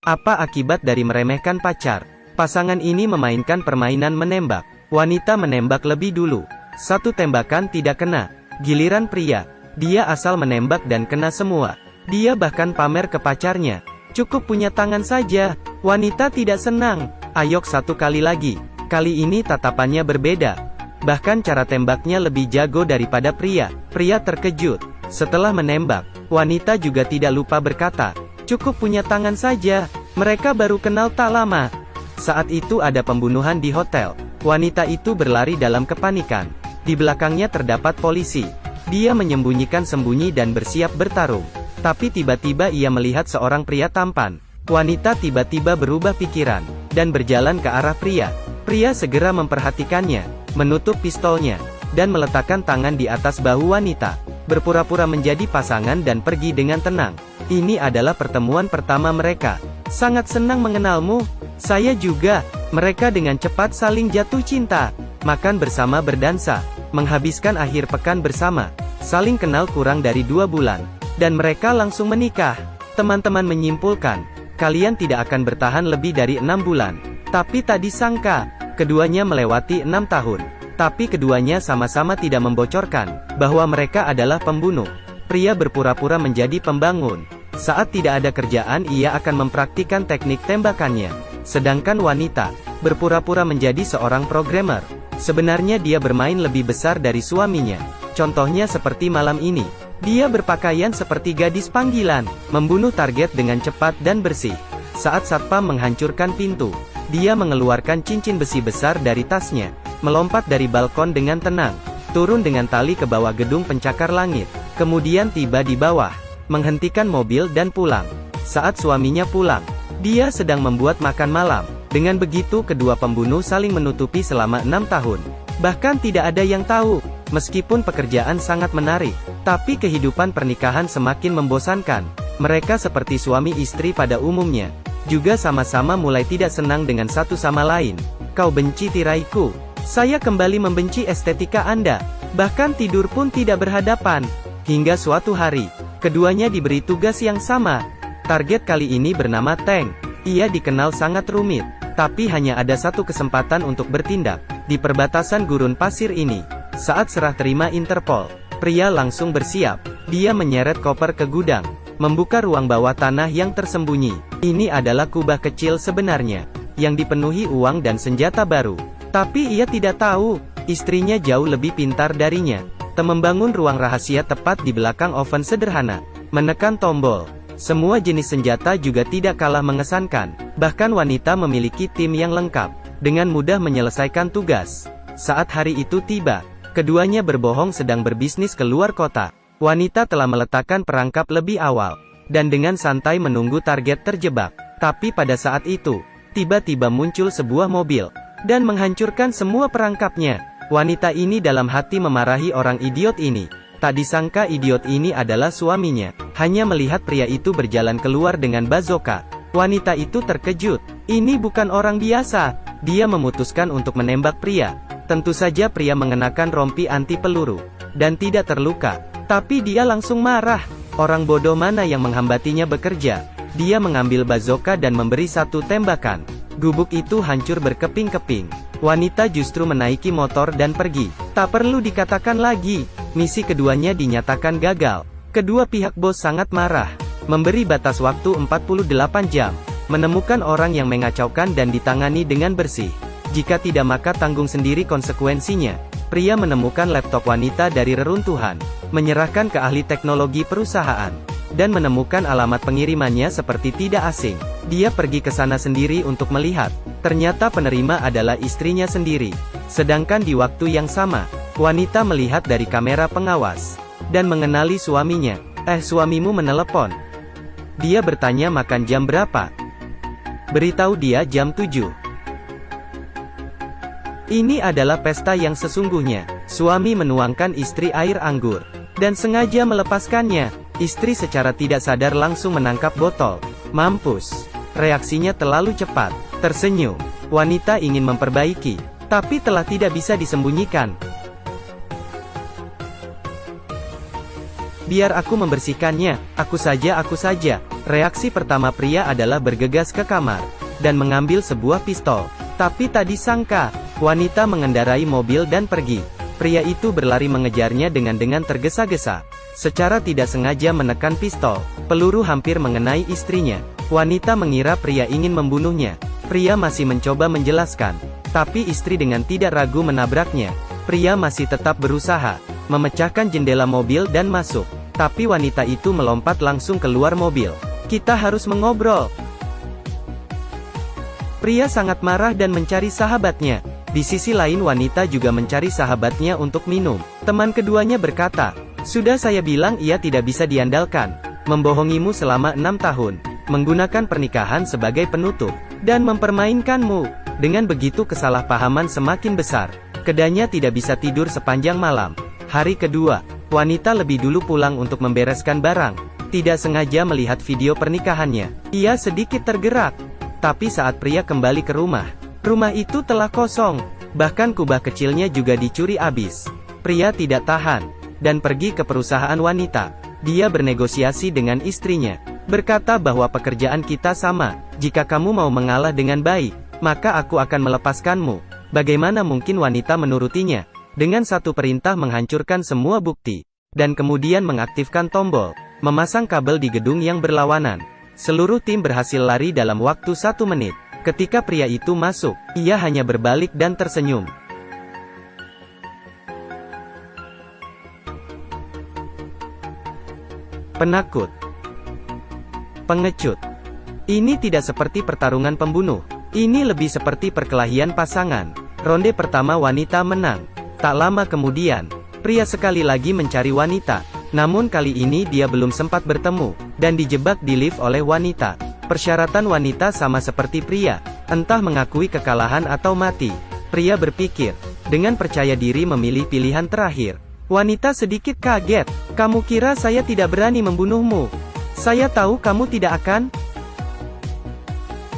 Apa akibat dari meremehkan pacar? Pasangan ini memainkan permainan menembak. Wanita menembak lebih dulu. Satu tembakan tidak kena. Giliran pria, dia asal menembak dan kena semua. Dia bahkan pamer ke pacarnya. Cukup punya tangan saja. Wanita tidak senang. Ayok satu kali lagi. Kali ini tatapannya berbeda. Bahkan cara tembaknya lebih jago daripada pria. Pria terkejut. Setelah menembak, wanita juga tidak lupa berkata, "Cukup punya tangan saja. Mereka baru kenal tak lama." Saat itu ada pembunuhan di hotel. Wanita itu berlari dalam kepanikan. Di belakangnya terdapat polisi. Dia menyembunyikan sembunyi dan bersiap bertarung. Tapi tiba-tiba ia melihat seorang pria tampan. Wanita tiba-tiba berubah pikiran, dan berjalan ke arah pria. Pria segera memperhatikannya, menutup pistolnya, dan meletakkan tangan di atas bahu wanita. Berpura-pura menjadi pasangan dan pergi dengan tenang. Ini adalah pertemuan pertama mereka. "Sangat senang mengenalmu." "Saya juga." Mereka dengan cepat saling jatuh cinta. Makan bersama, berdansa, menghabiskan akhir pekan bersama. Saling kenal kurang dari 2 bulan. Dan mereka langsung menikah. Teman-teman menyimpulkan, kalian tidak akan bertahan lebih dari 6 bulan. Tapi tak disangka, keduanya melewati 6 tahun. Tapi keduanya sama-sama tidak membocorkan bahwa mereka adalah pembunuh. Pria berpura-pura menjadi pembangun. Saat tidak ada kerjaan, ia akan mempraktikkan teknik tembakannya. Sedangkan wanita berpura-pura menjadi seorang programmer. Sebenarnya dia bermain lebih besar dari suaminya. Contohnya seperti malam ini. Dia berpakaian seperti gadis panggilan, membunuh target dengan cepat dan bersih. Saat satpam menghancurkan pintu, dia mengeluarkan cincin besi besar dari tasnya, melompat dari balkon dengan tenang, turun dengan tali ke bawah gedung pencakar langit, kemudian tiba di bawah, menghentikan mobil dan pulang. Saat suaminya pulang, dia sedang membuat makan malam. Dengan begitu kedua pembunuh saling menutupi selama 6 tahun. Bahkan tidak ada yang tahu. Meskipun pekerjaan sangat menarik, tapi kehidupan pernikahan semakin membosankan. Mereka seperti suami istri pada umumnya. Juga sama-sama mulai tidak senang dengan satu sama lain. "Kau benci tiraiku. Saya kembali membenci estetika Anda. Bahkan tidur pun tidak berhadapan." Hingga suatu hari, keduanya diberi tugas yang sama. Target kali ini bernama Tank. Ia dikenal sangat rumit, tapi hanya ada satu kesempatan untuk bertindak. Di perbatasan gurun pasir ini, saat serah terima Interpol, pria langsung bersiap. Dia menyeret koper ke gudang, membuka ruang bawah tanah yang tersembunyi. Ini adalah kubah kecil sebenarnya, yang dipenuhi uang dan senjata baru. Tapi ia tidak tahu, istrinya jauh lebih pintar darinya. Membangun ruang rahasia tepat di belakang oven sederhana. Menekan tombol. Semua jenis senjata juga tidak kalah mengesankan. Bahkan wanita memiliki tim yang lengkap, dengan mudah menyelesaikan tugas. Saat hari itu tiba, keduanya berbohong sedang berbisnis ke luar kota. Wanita telah meletakkan perangkap lebih awal, dan dengan santai menunggu target terjebak. Tapi pada saat itu, tiba-tiba muncul sebuah mobil, dan menghancurkan semua perangkapnya. Wanita ini dalam hati memarahi orang idiot ini. Tak disangka idiot ini adalah suaminya. Hanya melihat pria itu berjalan keluar dengan bazooka, wanita itu terkejut. Ini bukan orang biasa. Dia memutuskan untuk menembak pria. Tentu saja pria mengenakan rompi anti peluru, dan tidak terluka. Tapi dia langsung marah. Orang bodoh mana yang menghambatinya bekerja? Dia mengambil bazooka dan memberi satu tembakan. Gubuk itu hancur berkeping-keping. Wanita justru menaiki motor dan pergi. Tak perlu dikatakan lagi, misi keduanya dinyatakan gagal. Kedua pihak bos sangat marah. Memberi batas waktu 48 jam. Menemukan orang yang mengacaukan dan ditangani dengan bersih. Jika tidak maka tanggung sendiri konsekuensinya. Pria menemukan laptop wanita dari reruntuhan. Menyerahkan ke ahli teknologi perusahaan. Dan menemukan alamat pengirimannya seperti tidak asing. Dia pergi ke sana sendiri untuk melihat. Ternyata penerima adalah istrinya sendiri. Sedangkan di waktu yang sama, wanita melihat dari kamera pengawas. Dan mengenali suaminya. Suamimu menelepon. Dia bertanya makan jam berapa. Beritahu dia jam 7. Ini adalah pesta yang sesungguhnya. Suami menuangkan istri air anggur. Dan sengaja melepaskannya. Istri secara tidak sadar langsung menangkap botol. Mampus. Reaksinya terlalu cepat. Tersenyum. Wanita ingin memperbaiki, tapi telah tidak bisa disembunyikan. Biar aku membersihkannya, aku saja. Reaksi pertama pria adalah bergegas ke kamar, dan mengambil sebuah pistol. Tapi tak disangka, wanita mengendarai mobil dan pergi. Pria itu berlari mengejarnya dengan tergesa-gesa. Secara tidak sengaja menekan pistol, peluru hampir mengenai istrinya. Wanita mengira pria ingin membunuhnya. Pria masih mencoba menjelaskan, tapi istri dengan tidak ragu menabraknya. Pria masih tetap berusaha memecahkan jendela mobil dan masuk. Tapi wanita itu melompat langsung keluar mobil. Kita harus mengobrol. Pria sangat marah dan mencari sahabatnya. Di sisi lain wanita juga mencari sahabatnya untuk minum. Teman keduanya berkata, "Sudah saya bilang ia tidak bisa diandalkan. Membohongimu selama 6 tahun. Menggunakan pernikahan sebagai penutup. Dan mempermainkanmu." Dengan begitu kesalahpahaman semakin besar. Keduanya tidak bisa tidur sepanjang malam. Hari kedua, wanita lebih dulu pulang untuk membereskan barang. Tidak sengaja melihat video pernikahannya. Ia sedikit tergerak. Tapi saat pria kembali ke rumah itu telah kosong. Bahkan kubah kecilnya juga dicuri habis. Pria tidak tahan, dan pergi ke perusahaan wanita. Dia bernegosiasi dengan istrinya. Berkata bahwa pekerjaan kita sama. Jika kamu mau mengalah dengan baik, maka aku akan melepaskanmu. Bagaimana mungkin wanita menurutinya? Dengan satu perintah menghancurkan semua bukti. Dan kemudian mengaktifkan tombol, memasang kabel di gedung yang berlawanan. Seluruh tim berhasil lari dalam waktu 1 menit. Ketika pria itu masuk, ia hanya berbalik dan tersenyum. Penakut. Pengecut. Ini tidak seperti pertarungan pembunuh. Ini lebih seperti perkelahian pasangan. Ronde pertama wanita menang. Tak lama kemudian, pria sekali lagi mencari wanita. Namun kali ini dia belum sempat bertemu, dan dijebak di lift oleh wanita. Persyaratan wanita sama seperti pria, entah mengakui kekalahan atau mati. Pria berpikir, dengan percaya diri memilih pilihan terakhir. Wanita sedikit kaget. "Kamu kira saya tidak berani membunuhmu? Saya tahu kamu tidak akan."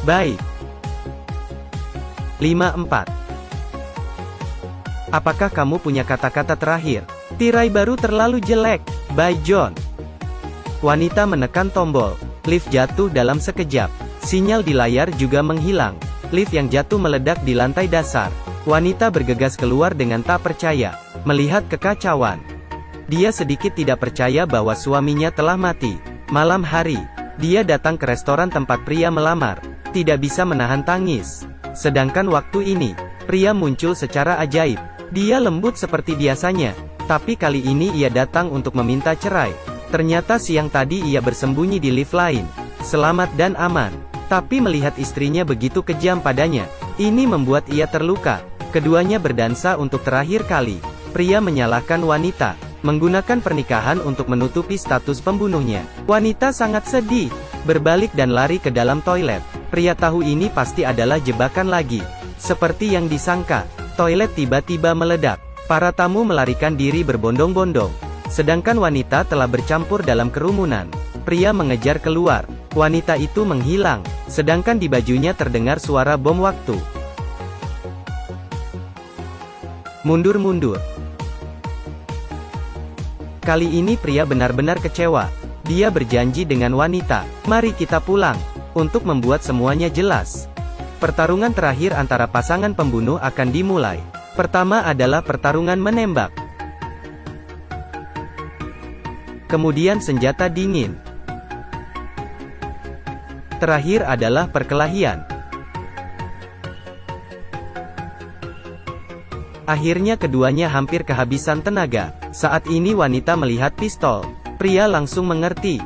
Baik. 54. Apakah kamu punya kata-kata terakhir? Tirai baru terlalu jelek. By John. Wanita menekan tombol. Lift jatuh dalam sekejap. Sinyal di layar juga menghilang. Lift yang jatuh meledak di lantai dasar. Wanita bergegas keluar dengan tak percaya, melihat kekacauan. Dia sedikit tidak percaya bahwa suaminya telah mati. Malam hari, dia datang ke restoran tempat pria melamar. Tidak bisa menahan tangis. Sedangkan waktu ini, pria muncul secara ajaib. Dia lembut seperti biasanya, tapi kali ini ia datang untuk meminta cerai. Ternyata siang tadi ia bersembunyi di lift lain, selamat dan aman. Tapi melihat istrinya begitu kejam padanya, ini membuat ia terluka. Keduanya berdansa untuk terakhir kali. Pria menyalahkan wanita, menggunakan pernikahan untuk menutupi status pembunuhnya. Wanita sangat sedih, berbalik dan lari ke dalam toilet. Pria tahu ini pasti adalah jebakan lagi. Seperti yang disangka, toilet tiba-tiba meledak. Para tamu melarikan diri berbondong-bondong. Sedangkan wanita telah bercampur dalam kerumunan. Pria mengejar keluar. Wanita itu menghilang. Sedangkan di bajunya terdengar suara bom waktu. Mundur-mundur. Kali ini pria benar-benar kecewa. Dia berjanji dengan wanita, "Mari kita pulang." Untuk membuat semuanya jelas, pertarungan terakhir antara pasangan pembunuh akan dimulai. Pertama adalah pertarungan menembak. Kemudian senjata dingin. Terakhir adalah perkelahian. Akhirnya keduanya hampir kehabisan tenaga. Saat ini wanita melihat pistol. Pria langsung mengerti.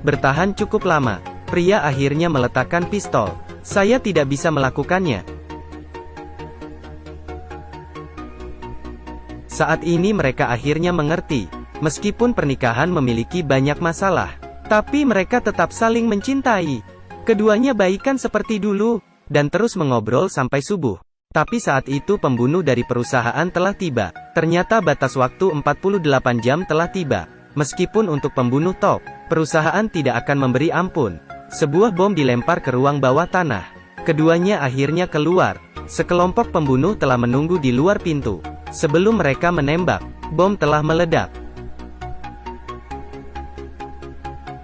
Bertahan cukup lama. Pria akhirnya meletakkan pistol. "Saya tidak bisa melakukannya." Saat ini mereka akhirnya mengerti. Meskipun pernikahan memiliki banyak masalah, tapi mereka tetap saling mencintai. Keduanya baikan seperti dulu, dan terus mengobrol sampai subuh. Tapi saat itu pembunuh dari perusahaan telah tiba. Ternyata batas waktu 48 jam telah tiba. Meskipun untuk pembunuh top, perusahaan tidak akan memberi ampun. Sebuah bom dilempar ke ruang bawah tanah. Keduanya akhirnya keluar. Sekelompok pembunuh telah menunggu di luar pintu. Sebelum mereka menembak, Bom telah meledak.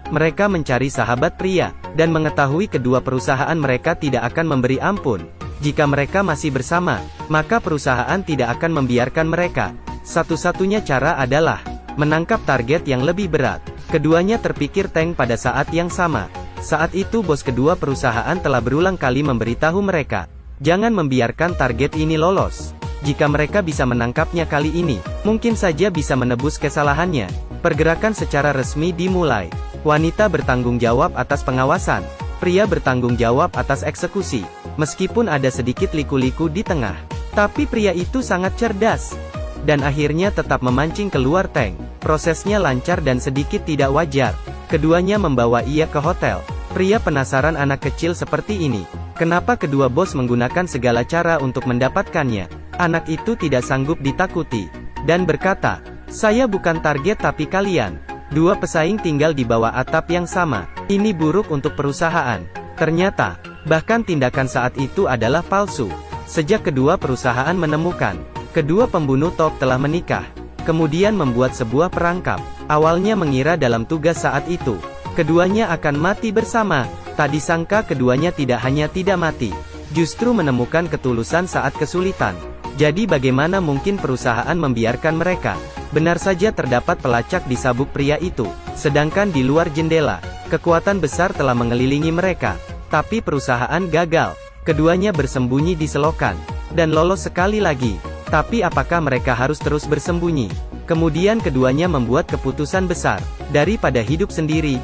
Mereka mencari sahabat pria, dan mengetahui kedua perusahaan mereka tidak akan memberi ampun. Jika mereka masih bersama, maka perusahaan tidak akan membiarkan mereka. Satu-satunya cara adalah menangkap target yang lebih berat. Keduanya terpikir tank pada saat yang sama. Saat itu bos kedua perusahaan telah berulang kali memberitahu mereka, jangan membiarkan target ini lolos. Jika mereka bisa menangkapnya kali ini, mungkin saja bisa menebus kesalahannya. Pergerakan secara resmi dimulai. Wanita bertanggung jawab atas pengawasan. Pria bertanggung jawab atas eksekusi. Meskipun ada sedikit liku-liku di tengah, tapi pria itu sangat cerdas. Dan akhirnya tetap memancing keluar tank. Prosesnya lancar dan sedikit tidak wajar. Keduanya membawa ia ke hotel. Pria penasaran anak kecil seperti ini. Kenapa kedua bos menggunakan segala cara untuk mendapatkannya? Anak itu tidak sanggup ditakuti. Dan berkata, saya bukan target tapi kalian. Dua pesaing tinggal di bawah atap yang sama. Ini buruk untuk perusahaan. Ternyata, bahkan tindakan saat itu adalah palsu. Sejak kedua perusahaan menemukan, kedua pembunuh top telah menikah. Kemudian membuat sebuah perangkap. Awalnya mengira dalam tugas saat itu, keduanya akan mati bersama. Tak disangka keduanya tidak hanya tidak mati, justru menemukan ketulusan saat kesulitan. Jadi bagaimana mungkin perusahaan membiarkan mereka? Benar saja terdapat pelacak di sabuk pria itu. Sedangkan di luar jendela, kekuatan besar telah mengelilingi mereka. Tapi perusahaan gagal. Keduanya bersembunyi di selokan. Dan lolos sekali lagi. Tapi apakah mereka harus terus bersembunyi? Kemudian keduanya membuat keputusan besar. Daripada hidup sendiri,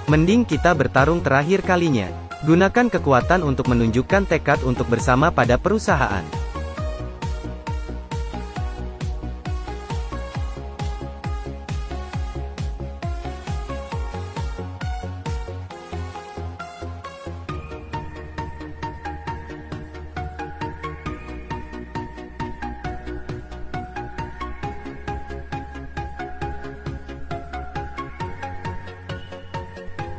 mending kita bertarung terakhir kalinya. Gunakan kekuatan untuk menunjukkan tekad untuk bersama pada perusahaan.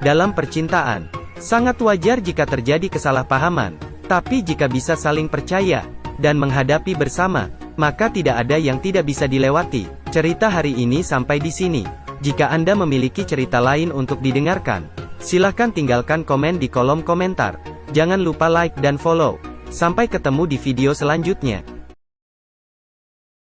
Dalam percintaan, sangat wajar jika terjadi kesalahpahaman, tapi jika bisa saling percaya dan menghadapi bersama, maka tidak ada yang tidak bisa dilewati. Cerita hari ini sampai di sini. Jika Anda memiliki cerita lain untuk didengarkan, silakan tinggalkan komen di kolom komentar. Jangan lupa like dan follow. Sampai ketemu di video selanjutnya.